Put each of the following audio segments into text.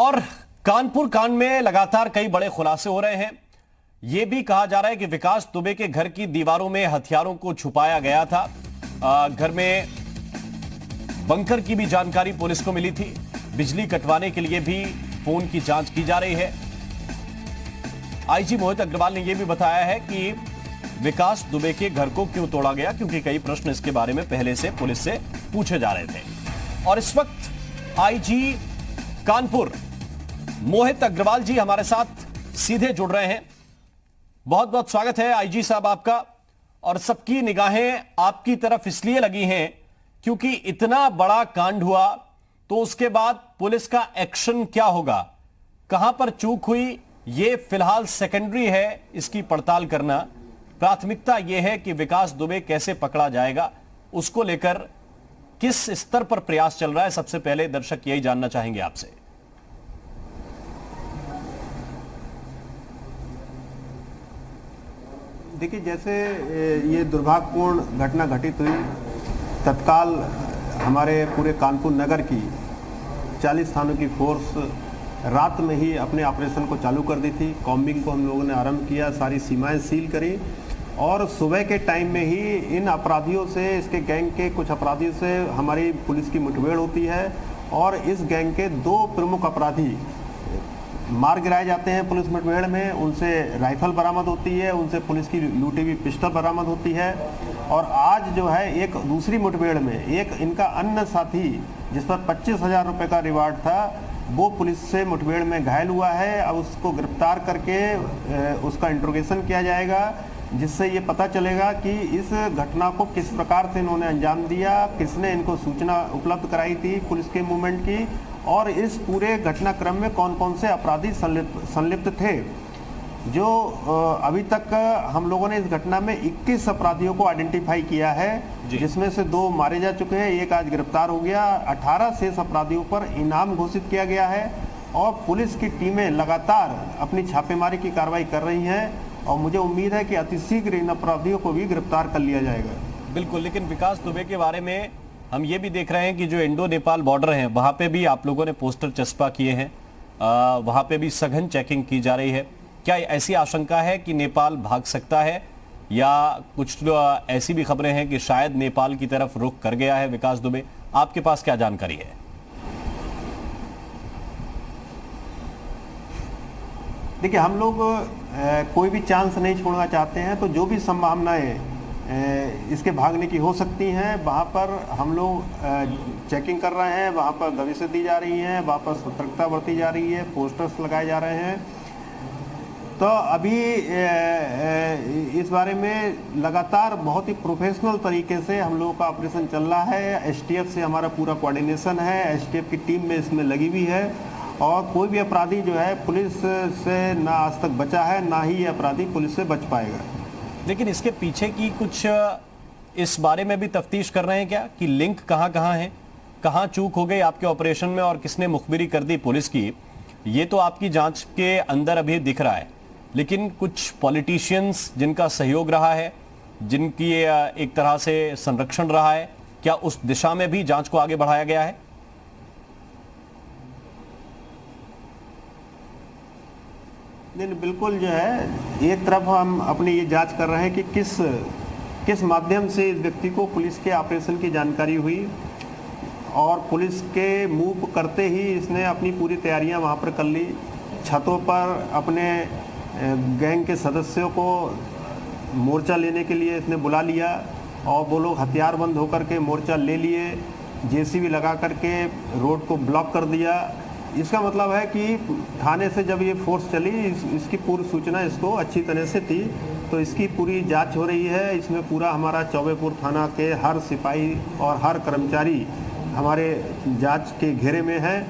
और कानपुर कांड में लगातार कई बड़े खुलासे हो रहे हैं। यह भी कहा जा रहा है कि विकास दुबे के घर की दीवारों में हथियारों को छुपाया गया था। घर में बंकर की भी जानकारी पुलिस को मिली थी। बिजली कटवाने के लिए भी फोन की जांच की जा रही है। आईजी मोहित अग्रवाल ने यह भी बताया है कि विकास दुबे के घर को क्यों तोड़ा गया, क्योंकि कई प्रश्न इसके बारे में पहले से पुलिस से पूछे जा रहे थे। और इस वक्त आईजी कानपुर मोहित अग्रवाल जी हमारे साथ सीधे जुड़ रहे हैं। बहुत बहुत स्वागत है आईजी साहब आपका। और सबकी निगाहें आपकी तरफ इसलिए लगी हैं क्योंकि इतना बड़ा कांड हुआ, तो उसके बाद पुलिस का एक्शन क्या होगा, कहां पर चूक हुई, यह फिलहाल सेकेंडरी है इसकी पड़ताल करना। प्राथमिकता यह है कि विकास दुबे कैसे पकड़ा जाएगा, उसको लेकर किस स्तर पर प्रयास चल रहा है। सबसे पहले दर्शक यही जानना चाहेंगे आपसे। देखिए, जैसे ये दुर्भाग्यपूर्ण घटना घटित हुई, तत्काल हमारे पूरे कानपुर नगर की 40 थानों की फोर्स रात में ही अपने ऑपरेशन को चालू कर दी थी। कॉम्बिंग को हम लोगों ने आरंभ किया, सारी सीमाएं सील करी और सुबह के टाइम में ही इन अपराधियों से, इसके गैंग के कुछ अपराधियों से हमारी पुलिस की मुठभेड़ होती है और इस गैंग के 2 प्रमुख अपराधी मार गिराए जाते हैं पुलिस मुठभेड़ में। उनसे राइफल बरामद होती है, उनसे पुलिस की लूटी हुई पिस्टल बरामद होती है। और आज जो है एक दूसरी मुठभेड़ में एक इनका अन्य साथी जिस पर 25,000 रुपये का रिवार्ड था, वो पुलिस से मुठभेड़ में घायल हुआ है। अब उसको गिरफ्तार करके उसका इंट्रोगेशन किया जाएगा, जिससे ये पता चलेगा कि इस घटना को किस प्रकार से इन्होंने अंजाम दिया, किसने इनको सूचना उपलब्ध कराई थी पुलिस के मूवमेंट की, और इस पूरे घटनाक्रम में कौन कौन से अपराधी संलिप्त थे। जो अभी तक हम लोगों ने इस घटना में 21 अपराधियों को आइडेंटिफाई किया है, जिसमें से 2 मारे जा चुके हैं, एक आज गिरफ्तार हो गया। 18 शेष अपराधियों पर इनाम घोषित किया गया है और पुलिस की टीमें लगातार अपनी छापेमारी की कार्रवाई कर रही हैं और मुझे उम्मीद है कि अतिशीघ्र इन अपराधियों को भी गिरफ्तार कर लिया जाएगा। बिल्कुल, लेकिन विकास दुबे के बारे में हम ये भी देख रहे हैं कि जो इंडो नेपाल बॉर्डर है वहां पे भी आप लोगों ने पोस्टर चस्पा किए हैं, वहां पे भी सघन चेकिंग की जा रही है। क्या ऐसी आशंका है कि नेपाल भाग सकता है, या कुछ ऐसी भी खबरें हैं कि शायद नेपाल की तरफ रुख कर गया है विकास दुबे? आपके पास क्या जानकारी है? देखिए, हम लोग कोई भी चांस नहीं छोड़ना चाहते हैं, तो जो भी संभावनाएं इसके भागने की हो सकती हैं वहाँ पर हम लोग चेकिंग कर रहे हैं, वहाँ पर दबिशें दी जा रही हैं, वहाँ पर सतर्कता बरती जा रही है, पोस्टर्स लगाए जा रहे हैं। तो अभी इस बारे में लगातार बहुत ही प्रोफेशनल तरीके से हम लोगों का ऑपरेशन चल रहा है। एसटीएफ से हमारा पूरा कोऑर्डिनेशन है, एसटीएफ की टीम में इसमें लगी हुई है और कोई भी अपराधी जो है पुलिस से ना आज तक बचा है, ना ही ये अपराधी पुलिस से बच पाएगा। लेकिन इसके पीछे की कुछ इस बारे में भी तफ्तीश कर रहे हैं क्या कि लिंक कहां है, कहां चूक हो गई आपके ऑपरेशन में और किसने मुखबिरी कर दी पुलिस की? ये तो आपकी जांच के अंदर अभी दिख रहा है, लेकिन कुछ पॉलिटिशियंस जिनका सहयोग रहा है, जिनकी एक तरह से संरक्षण रहा है, क्या उस दिशा में भी जांच को आगे बढ़ाया गया है? नहीं, बिल्कुल जो है, एक तरफ हम अपनी ये जांच कर रहे हैं कि किस माध्यम से इस व्यक्ति को पुलिस के ऑपरेशन की जानकारी हुई और पुलिस के मूव करते ही इसने अपनी पूरी तैयारियां वहां पर कर ली। छतों पर अपने गैंग के सदस्यों को मोर्चा लेने के लिए इसने बुला लिया और वो लोग हथियारबंद होकर के मोर्चा ले लिए, जेसीबी लगा करके रोड को ब्लॉक कर दिया। इसका मतलब है कि थाने से जब ये फोर्स चली, इसकी पूर्व सूचना इसको अच्छी तरह से थी, तो इसकी पूरी जांच हो रही है। इसमें पूरा हमारा चौबेपुर थाना के हर सिपाही और हर कर्मचारी हमारे जांच के घेरे में है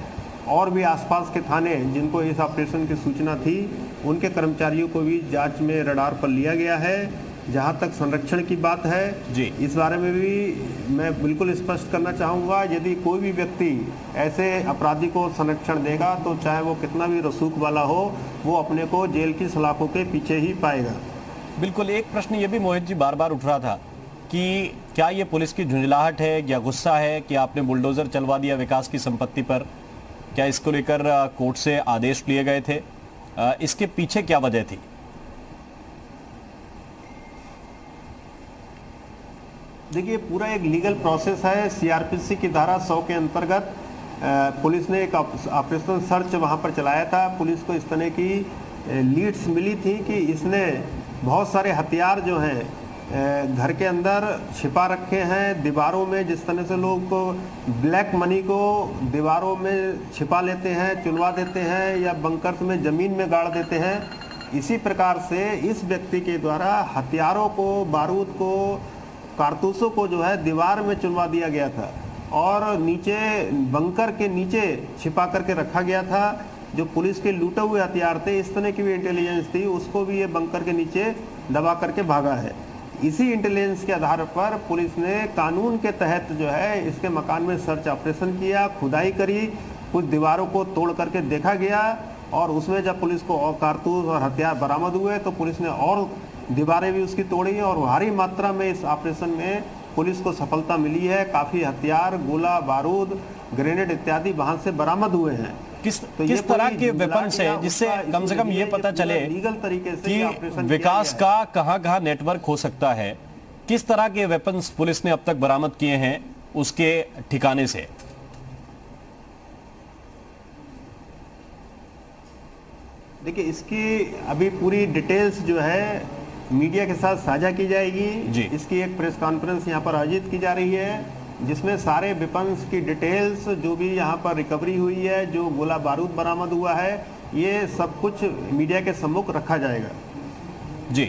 और भी आसपास के थाने जिनको इस ऑपरेशन की सूचना थी, उनके कर्मचारियों को भी जांच में रडार पर लिया गया है। जहां तक संरक्षण की बात है जी, इस बारे में भी मैं बिल्कुल स्पष्ट करना चाहूँगा, यदि कोई भी व्यक्ति ऐसे अपराधी को संरक्षण देगा तो चाहे वो कितना भी रसूख वाला हो, वो अपने को जेल की सलाखों के पीछे ही पाएगा। बिल्कुल। एक प्रश्न ये भी मोहित जी बार बार उठ रहा था कि क्या ये पुलिस की झुंझलाहट है या गुस्सा है कि आपने बुलडोजर चलवा दिया विकास की संपत्ति पर? क्या इसको लेकर कोर्ट से आदेश लिए गए थे? इसके पीछे क्या वजह थी? देखिए, पूरा एक लीगल प्रोसेस है। सीआरपीसी की धारा 100 के अंतर्गत पुलिस ने एक ऑपरेशन सर्च वहां पर चलाया था। पुलिस को इस तरह की लीड्स मिली थी कि इसने बहुत सारे हथियार जो हैं घर के अंदर छिपा रखे हैं दीवारों में। जिस तरह से लोग को ब्लैक मनी को दीवारों में छिपा लेते हैं, चुनवा देते हैं या बंकर्स में ज़मीन में गाड़ देते हैं, इसी प्रकार से इस व्यक्ति के द्वारा हथियारों को, बारूद को, कारतूसों को जो है दीवार में चुनवा दिया गया था और नीचे बंकर के नीचे छिपा करके रखा गया था। जो पुलिस के लूटे हुए हथियार थे, इस तरह की भी इंटेलिजेंस थी, उसको भी ये बंकर के नीचे दबा करके भागा है। इसी इंटेलिजेंस के आधार पर पुलिस ने कानून के तहत जो है इसके मकान में सर्च ऑपरेशन किया, खुदाई करी, कुछ दीवारों को तोड़ करके देखा गया और उसमें जब पुलिस को और कारतूस और हथियार बरामद हुए तो पुलिस ने और दीवारें भी उसकी तोड़ी और भारी मात्रा में इस ऑपरेशन में पुलिस को सफलता मिली है। काफ़ी हथियार, गोला बारूद, ग्रेनेड इत्यादि वहां से बरामद हुए हैं। किस तरह के वेपन्स है जिससे कम से कम ये पता चले लीगल तरीके से कि विकास का कहां नेटवर्क हो सकता है? किस तरह के वेपन्स पुलिस ने अब तक बरामद किए हैं उसके ठिकाने से? देखिए, इसकी अभी पूरी डिटेल्स जो है मीडिया के साथ साझा की जाएगी। इसकी एक प्रेस कॉन्फ्रेंस यहाँ पर आयोजित की जा रही है जिसमें सारे वेपन्स की डिटेल्स, जो भी यहाँ पर रिकवरी हुई है, जो गोला बारूद बरामद हुआ है, ये सब कुछ मीडिया के सम्मुख रखा जाएगा। जी,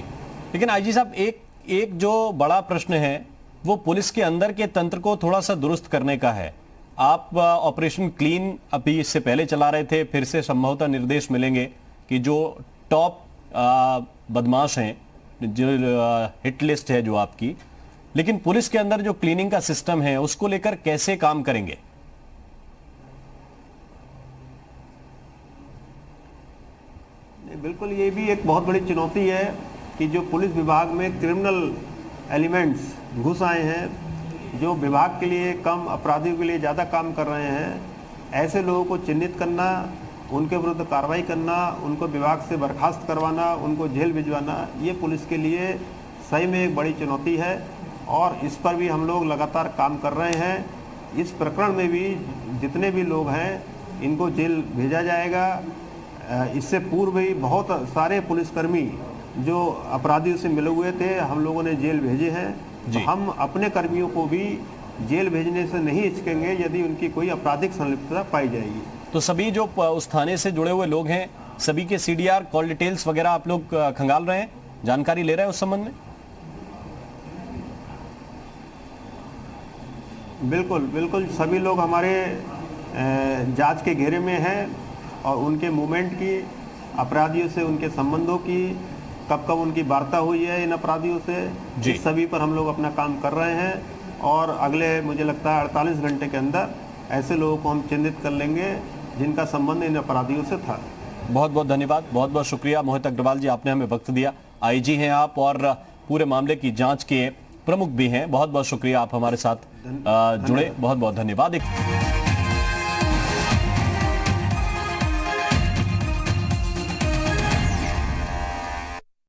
लेकिन आईजी साहब, एक जो बड़ा प्रश्न है वो पुलिस के अंदर के तंत्र को थोड़ा सा दुरुस्त करने का है। आप ऑपरेशन क्लीन अभी इससे पहले चला रहे थे, फिर से संभवतः निर्देश मिलेंगे कि जो टॉप बदमाश हैं, जो हिट लिस्ट है जो आपकी, लेकिन पुलिस के अंदर जो क्लीनिंग का सिस्टम है उसको लेकर कैसे काम करेंगे? बिल्कुल, ये भी एक बहुत बड़ी चुनौती है कि जो पुलिस विभाग में क्रिमिनल एलिमेंट्स घुस आए हैं, जो विभाग के लिए कम, अपराधियों के लिए ज़्यादा काम कर रहे हैं, ऐसे लोगों को चिन्हित करना, उनके विरुद्ध कार्रवाई करना, उनको विभाग से बर्खास्त करवाना, उनको जेल भिजवाना, ये पुलिस के लिए सही में एक बड़ी चुनौती है और इस पर भी हम लोग लगातार काम कर रहे हैं। इस प्रकरण में भी जितने भी लोग हैं इनको जेल भेजा जाएगा। इससे पूर्व भी बहुत सारे पुलिसकर्मी जो अपराधियों से मिले हुए थे, हम लोगों ने जेल भेजे हैं। तो हम अपने कर्मियों को भी जेल भेजने से नहीं हिचकेंगे यदि उनकी कोई आपराधिक संलिप्तता पाई जाएगी। तो सभी जो उस थाने से जुड़े हुए लोग हैं, सभी के सीडीआर, कॉल डिटेल्स वगैरह आप लोग खंगाल रहे हैं, जानकारी ले रहे हैं उस संबंध में? बिल्कुल बिल्कुल, सभी लोग हमारे जांच के घेरे में हैं और उनके मूवमेंट की, अपराधियों से उनके संबंधों की, कब कब उनकी वार्ता हुई है इन अपराधियों से, इस सभी पर हम लोग अपना काम कर रहे हैं और अगले, मुझे लगता है 48 घंटे के अंदर ऐसे लोगों को हम चिन्हित कर लेंगे जिनका संबंध इन अपराधियों से था। बहुत बहुत धन्यवाद, बहुत बहुत शुक्रिया मोहित अग्रवाल जी, आपने हमें वक्त दिया। आईजी हैं आप और पूरे मामले की जांच के प्रमुख भी हैं। बहुत बहुत शुक्रिया, आप हमारे साथ जुड़े, बहुत बहुत धन्यवाद।